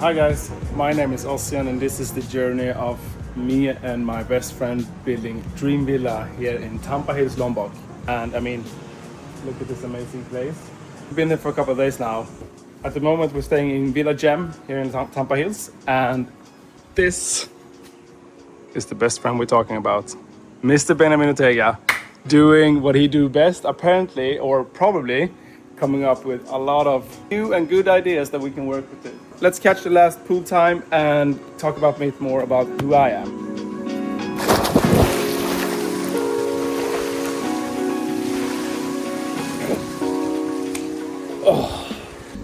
Hi guys, my name is Ossian and this is the journey of me and my best friend building dream villa here in Tampah Hills, Lombok. And I mean, look at this amazing place. We've been there for a couple of days now. At the moment we're staying in Villa Gem here in Tampah Hills, and this is the best friend we're talking about. Mr. Benjaminortega, doing what he do best apparently, or probably coming up with a lot of new and good ideas that we can work with. Let's catch the last pool time and talk about a bit more about who I am.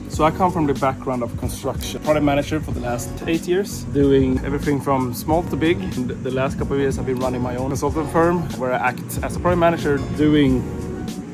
So I come from the background of construction. Product manager for the last 8 years, doing everything from small to big. And the last couple of years I've been running my own consultant firm where I act as a product manager doing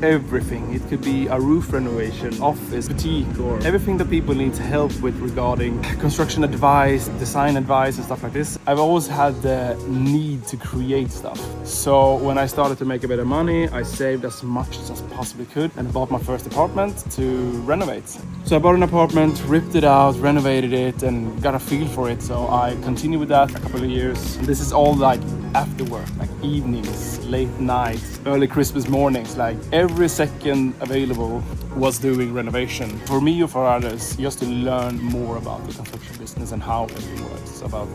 everything. It could be a roof renovation, office, boutique, or everything that people need help with regarding construction advice, design advice and stuff like this. I've always had the need to create stuff. So when I started to make a bit of money, I saved as much as I possibly could and bought my first apartment to renovate. So I bought an apartment, ripped it out, renovated it, and got a feel for it. So I continued with that for a couple of years. And this is all like after work, like evenings, late nights, early Christmas mornings, like every second available was doing renovation. For me or for others, just to learn more about the construction business and how everything works. It's about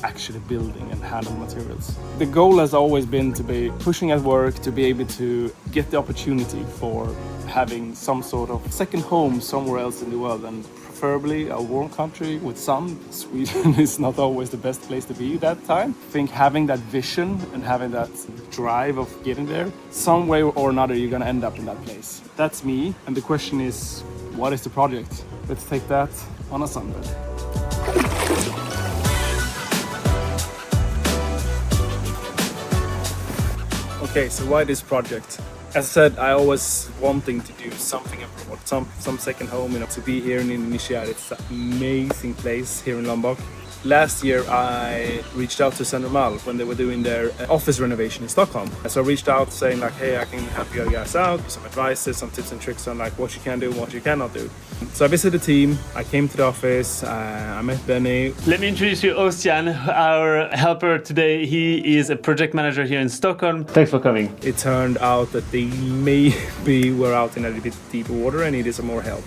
actually building and handling materials. The goal has always been to be pushing at work, to be able to get the opportunity for having some sort of second home somewhere else in the world, and preferably a warm country with sun. Sweden is not always the best place to be that time. I think having that vision and having that drive of getting there, some way or another you're gonna end up in that place. That's me, and the question is, what is the project? Let's take that on a Sunday. Okay, so why this project? As I said, I always wanting to do something abroad, some second home, to be here in Indonesia. It's an amazing place here in Lombok. Last year I reached out to Central when they were doing their office renovation in Stockholm. So I reached out saying like, hey, I can help you guys out, some advice, some tips and tricks on like what you can do and what you cannot do. So I visited the team, I came to the office, I met Benny. Let me introduce you Ossian, our helper today. He is a project manager here in Stockholm. Thanks for coming. It turned out that they maybe were out in a little bit deeper water and needed some more help.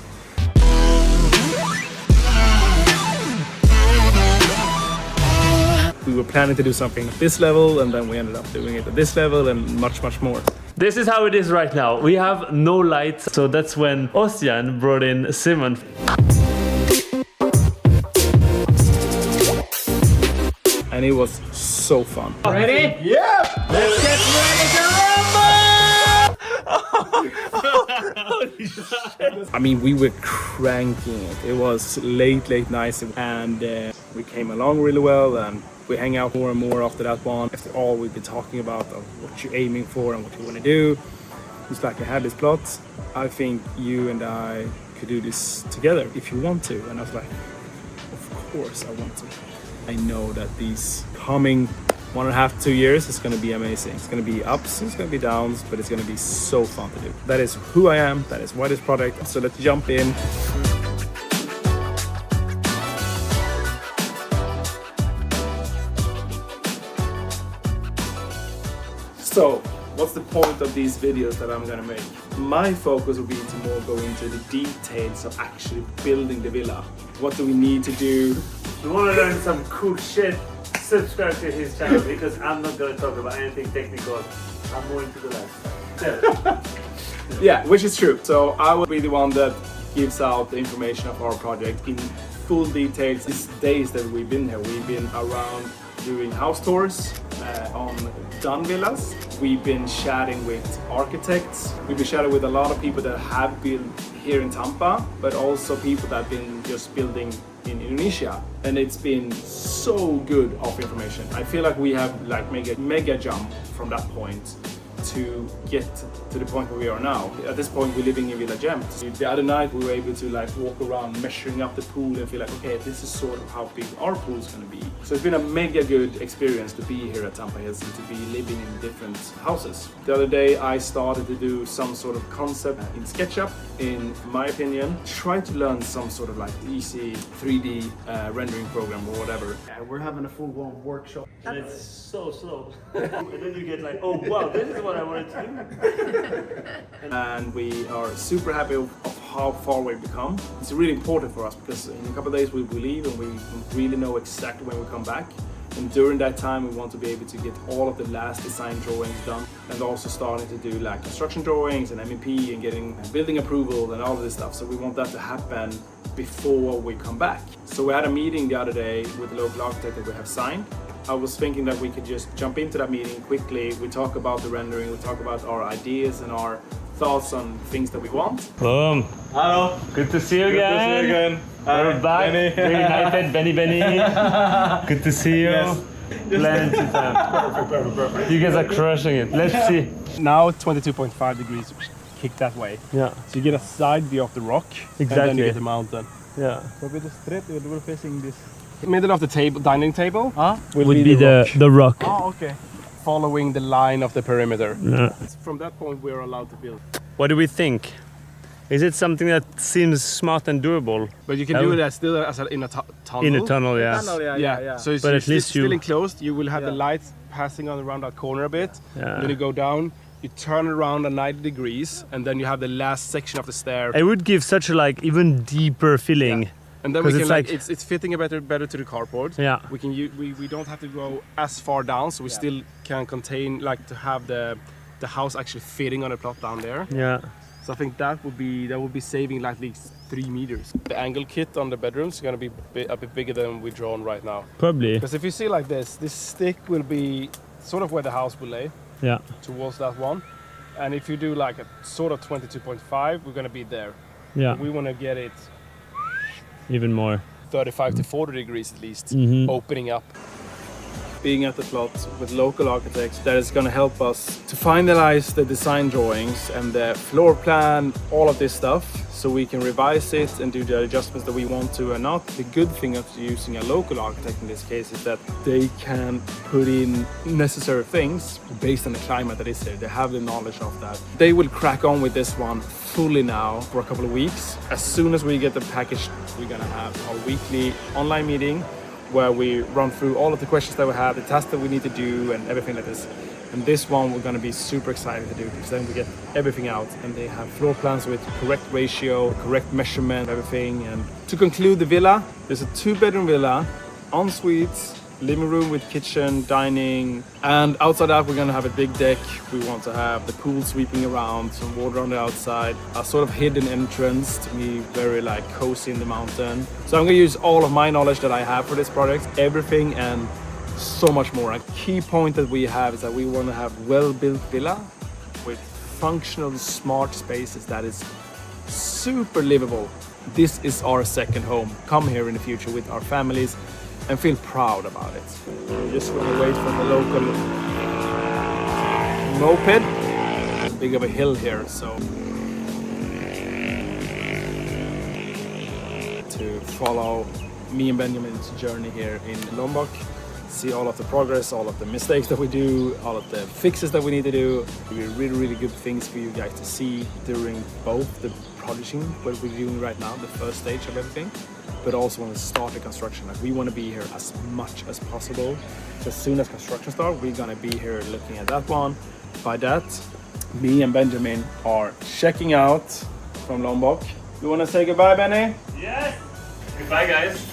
We were planning to do something at this level, and then we ended up doing it at this level and much, much more. This is how it is right now. We have no lights, so that's when Ossian brought in Simon. And it was so fun. Ready? Yeah! Let's get ready to rumble! I mean, we were cranking it. It was late nights, and we came along really well, and we hang out more and more after that one. After all we've been talking about of what you're aiming for and what you want to do, it's like I had this plot. I think you and I could do this together if you want to. And I was like, of course I want to. I know that these coming 1.5 to 2 years is going to be amazing. It's going to be ups, it's going to be downs, but it's going to be so fun to do. That is who I am, that is why this product. So let's jump in. So, what's the point of these videos that I'm gonna make? My focus will be to more go into the details of actually building the villa. What do we need to do? If you want to learn some cool shit, subscribe to his channel, because I'm not going to talk about anything technical. I'm more into the lifestyle. Yeah, which is true. So I will be the one that gives out the information of our project in full details. These days that we've been here, we've been around doing house tours on done villas. We've been chatting with architects. We've been chatting with a lot of people that have built here in Tampah, but also people that have been just building in Indonesia. And it's been so good of information. I feel like we have like made a mega jump from that point to get to the point where we are now. At this point, we're living in Villa Gemt. The other night, we were able to like walk around, measuring up the pool, and feel like, okay, this is sort of how big our pool is going to be. So it's been a mega good experience to be here at Tampah Hills and to be living in different houses. The other day, I started to do some sort of concept in SketchUp. In my opinion, try to learn some sort of like easy 3D rendering program or whatever. Yeah, we're having a full-blown workshop, and it's so slow. And then you get like, oh wow, this is what I wanted to do. And we are super happy of how far we've become. It's really important for us because in a couple of days we will leave and we don't really know exactly when we come back. And during that time we want to be able to get all of the last design drawings done and also starting to do like construction drawings and MEP and getting building approval and all of this stuff. So we want that to happen before we come back. So we had a meeting the other day with the local architect that we have signed. I was thinking that we could just jump into that meeting quickly. We talk about the rendering, we talk about our ideas and our thoughts on things that we want. Boom. Hello. Good to see you again. We're back. Reunited, Benny. Good to see you. Yes. Plenty time. Perfect. You guys are crushing it. Let's see. Now 22.5 degrees, kick that way. Yeah. So you get a side view of the rock and then Exactly. you get the mountain. Yeah. So with the straight, we're facing this. Middle of the table, dining table, will Would be the rock. Oh, okay. Following the line of the perimeter. Yeah. From that point, we're allowed to build. What do we think? Is it something that seems smart and doable? But you can do it still in a tunnel. In a tunnel, yes. Tunnel, Yeah. yeah. So it's But at least still you- enclosed. You will have the Yeah. lights passing on around that corner a bit. Yeah. Then you go down. You turn around at 90 degrees, and then you have the last section of the stair. It would give such a like even deeper feeling. Yeah. And then we 'Cause can it's like- it's fitting better to the carport. Yeah. We can we don't have to go as far down, so we still can contain like to have the house actually fitting on a plot down there. Yeah. So I think that would be saving like at least 3 meters. The angle kit on the bedrooms is going to be a bit bigger than we're drawn right now. Probably. Because if you see like this stick will be sort of where the house will lay Yeah. towards that one. And if you do like a sort of 22.5, we're going to be there. Yeah. We want to get it Even more. 35 to 40 degrees at least, Mhm. opening up. Being at the plot with local architects, that is going to help us to finalize the design drawings and the floor plan, all of this stuff, so we can revise it and do the adjustments that we want to. And not the good thing of using a local architect in this case is that they can put in necessary things based on the climate that is here. They have the knowledge of that. They will crack on with this one fully now for a couple of weeks. As soon as we get the package, we're going to have our weekly online meeting where we run through all of the questions that we have, the tasks that we need to do and everything like this. And this one we're going to be super excited to do because then we get everything out and they have floor plans with correct ratio, correct measurement, everything. And to conclude the villa, there's a 2-bedroom villa, en suites, living room with kitchen, dining, and outside that we're gonna have a big deck. We want to have the pool sweeping around, some water on the outside, a sort of hidden entrance to be very like cozy in the mountain. So I'm gonna use all of my knowledge that I have for this project, everything and so much more. A key point that we have is that we want to have well-built villa with functional smart spaces that is super livable. This is our second home. Come here in the future with our families and feel proud about it. We're just gonna wait for the local moped. Big of a hill here, so to follow me and Benjamin's journey here in Lombok. See all of the progress, all of the mistakes that we do, all of the fixes that we need to do. Really good things for you guys to see during both the polishing, what we're doing right now, the first stage of everything, but also when we start the construction. Like we want to be here as much as possible. So as soon as construction starts, we're gonna be here looking at that one. By that, me and Benjamin are checking out from Lombok. You wanna say goodbye, Benny? Yes. Goodbye, guys.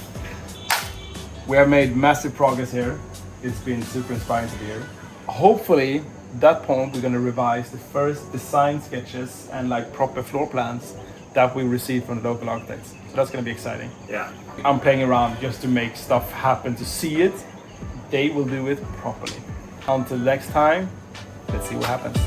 We have made massive progress here. It's been super inspiring to be here. Hopefully, that point we're gonna revise the first design sketches and like proper floor plans that we received from the local architects. So that's gonna be exciting. Yeah. I'm playing around just to make stuff happen, to see it. They will do it properly. Until next time, let's see what happens.